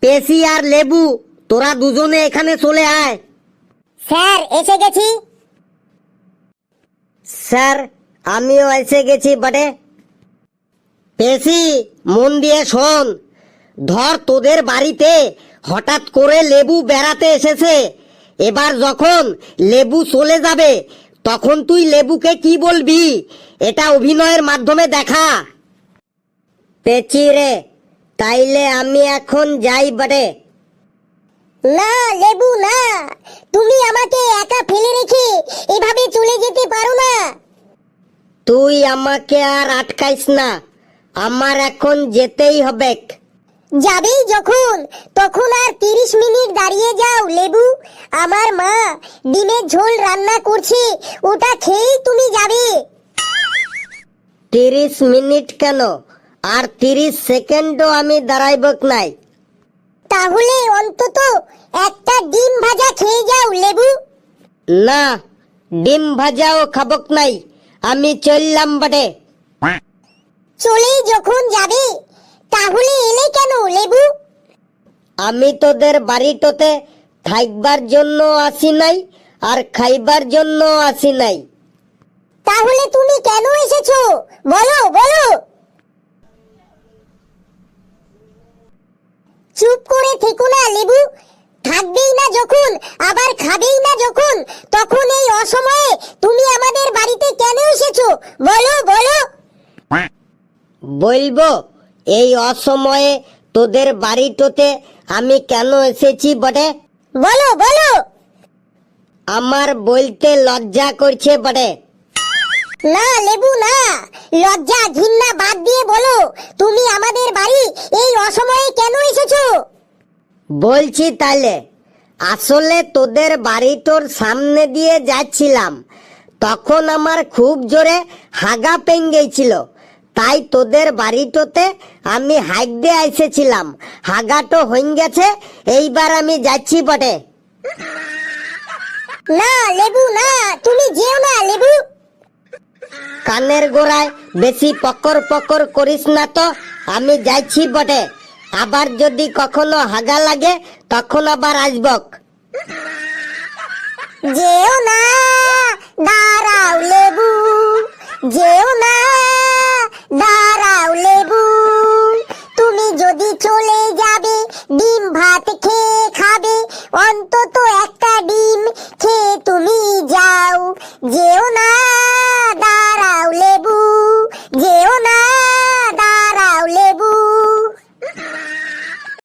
পেশি আর লেবু, তোরা দুজনে এখানে চলে আয়। স্যার এসে গেছি। স্যার আমিও এসে গেছি বটে। পেশি মন দিয়ে শোন, ধর তোদের বাড়িতে হঠাৎ করে লেবু বেড়াতে এসেছে। এবার যখন লেবু চলে যাবে তখন তুই লেবুকে কি বলবি, এটা অভিনয়ের মাধ্যমে দেখা। পেচি রে, তাইলে আমি এখন যাই বটে। না লেবু না, তুমি আমাকে একা ফেলে রেখে এভাবে চলে যেতে পারো না। তুই আমাকে আর আটকাইস না, আমার এখন যেতেই হবে। যাবেই যখন, তখন আর 30 মিনিট দাঁড়িয়ে যাও লেবু। আমার মা ডিমের ঝোল রান্না করছে, ওটা খেয়েই তুমি যাবে। 30 মিনিট কেন, আর 30 সেকেন্ডও আমি দাঁড়াইব নাই। তাহলে অন্তত একটা ডিম ভাজা খেয়ে যাও লেবু। না, ডিম ভাজাও খাবক নাই, আমি চললাম বটে। চলেই যখন যাবে তাহলে এলে কেন লেবু? আমি তোদের বাড়িটোতে থাকবার জন্য আসি নাই, আর খাইবার জন্য আসি নাই। তাহলে তুমি কেন এসেছো বলো বলো। চুপ করে থেকো না লেবু, থাকবেই না যখন আবার খাবেই না যখন, তখন এই অসময়ে তুমি আমাদের বাড়িতে কেন এসেছো বলো বলো। বলবো এই অসময়ে তোদের বাড়িটোতে আমি কেন এসেছি বটে? বলো বলো। আমার বলতে লজ্জা করছে বটে। না লেবু না, লজ্জা ঘৃণা বাদ দিয়ে বলো, তুমি আমাদের বাড়ি এই অসময়ে কেন এসেছো? বলছি তাহলে, আসলে তোদের বাড়িটোর সামনে দিয়ে যাচ্ছিলাম, তখন আমার খুব জোরে হাগা পেঙ্গেছিল, তাই তোদের বাড়িটোতে আমি হাঁকতে এসেছিলাম। হাগাটো হয়ে গেছে, এইবার আমি যাচ্ছি বটে। না লেবু না, তুমি যেও না লেবু। কানের গোড়ায় বেশি পকর পকর করিস না তো, আমি যাচ্ছি বটে। আবার যদি কখনো হাগা লাগে তখন আবার আসবক। যেও না, দাঁড়াও লেবু, যেও না, দাঁড়াও লেবু। তুমি যদি চলে যাবে, ডিম ভাত খেয়ে খাবে, অন্তত